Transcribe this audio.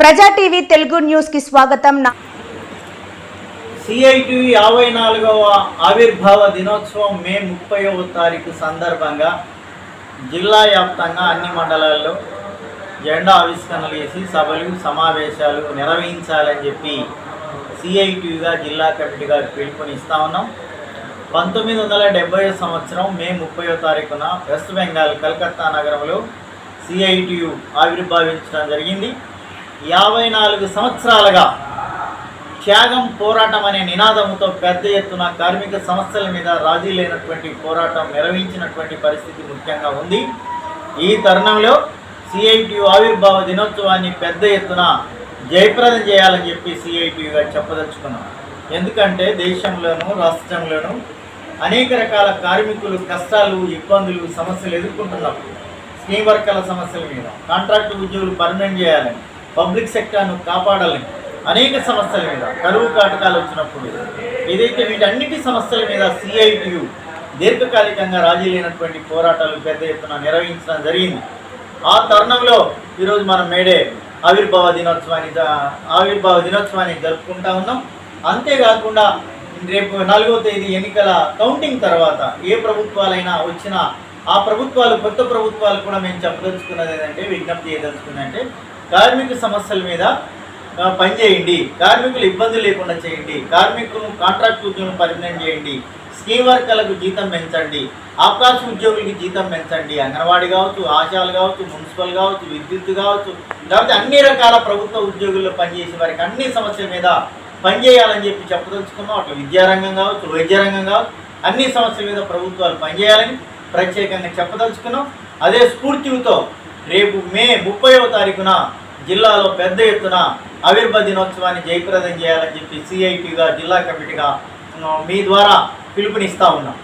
ప్రజా TV Telugu news కి స్వాగతం. సిఐటియు 54వ ఆవిర్భావ దినోత్సవం మే 30వ తారీఖు సందర్భంగా జిల్లా వ్యాప్తంగా అన్ని మండలాల్లో జెండా ఆవిష్కరణలు చేసి సభలు సమావేశాలు నిర్వహించాలని చెప్పి సిఐటియుగా జిల్లా కమిటీగా పిలుపునిస్తా ఉన్నాం. 1970 సంవత్సరం మే 30వ తారీఖున వెస్ట్ బెంగాల్ కలకత్తా నగరంలో సిఐటియు ఆవిర్భావించడం జరిగింది. 54 సంవత్సరాలుగా త్యాగం పోరాటం అనే నినాదంతో పెద్ద ఎత్తున కార్మిక సమస్యల మీద రాజీ లేనటువంటి పోరాటం నిర్వహించినటువంటి పరిస్థితి ముఖ్యంగా ఉంది. ఈ తరుణంలో సిఐటియు ఆవిర్భావ దినోత్సవాన్ని పెద్ద ఎత్తున జయప్రదం చేయాలని చెప్పి సిఐటియుగా చెప్పదలుచుకున్నాం. ఎందుకంటే దేశంలోనూ రాష్ట్రంలోనూ అనేక రకాల కార్మికులు కష్టాలు, ఇబ్బందులు, సమస్యలు ఎదుర్కొంటున్నప్పుడు స్కీమ్ వర్కర్ల సమస్యల మీద, కాంట్రాక్టు ఉద్యోగులు పర్మనెంట్ చేయాలని, పబ్లిక్ సెక్టర్ను కాపాడాలని, అనేక సమస్యల మీద, కరువు కాటకాలు వచ్చినప్పుడు ఏదైతే వీటన్నిటి సమస్యల మీద సిఐటియు దీర్ఘకాలికంగా రాజీ లేనటువంటి పోరాటాలు పెద్ద ఎత్తున నిర్వహించడం జరిగింది. ఆ తరుణంలో ఈరోజు మనం మేడే ఆవిర్భావ దినోత్సవాన్ని జరుపుకుంటా ఉన్నాం. అంతేకాకుండా రేపు 4వ తేదీ ఎన్నికల కౌంటింగ్ తర్వాత ఏ ప్రభుత్వాలైనా వచ్చినా ఆ ప్రభుత్వాలు, కొత్త ప్రభుత్వాలు కూడా మేము చెప్పదలుచుకున్నది ఏంటంటే, విజ్ఞప్తి చేయదలుచుకున్నదంటే, కార్మిక సమస్యల మీద పనిచేయండి, కార్మికులు ఇబ్బందులు లేకుండా చేయండి, కార్మికులను కాంట్రాక్ట్ ఉద్యోగులను పర్మనెంట్ చేయండి, స్కీమ్ వర్కర్లకు జీతం పెంచండి, అవకాశ ఉద్యోగులకి జీతం పెంచండి, అంగన్వాడీ కావచ్చు, ఆశాలు కావచ్చు, మున్సిపల్ కావచ్చు, విద్యుత్ కావచ్చు, లేకపోతే అన్ని రకాల ప్రభుత్వ ఉద్యోగుల్లో పనిచేసే వారికి అన్ని సమస్యల మీద పనిచేయాలని చెప్పి చెప్పదలుచుకున్నాం. అట్లా విద్యారంగం కావచ్చు, వైద్య రంగం కావచ్చు, అన్ని సమస్యల మీద ప్రభుత్వాలు పనిచేయాలని ప్రత్యేకంగా చెప్పదలుచుకున్నాం. అదే స్ఫూర్తితో రేపు మే 30వ తారీఖున జిల్లాలో పెద్ద ఎత్తున ఆవిర్భావ దినోత్సవాన్ని జయప్రదం చేయాలని చెప్పి సిఐటిగా జిల్లా కమిటీగా మీ ద్వారా పిలుపునిస్తూ ఉన్నాం.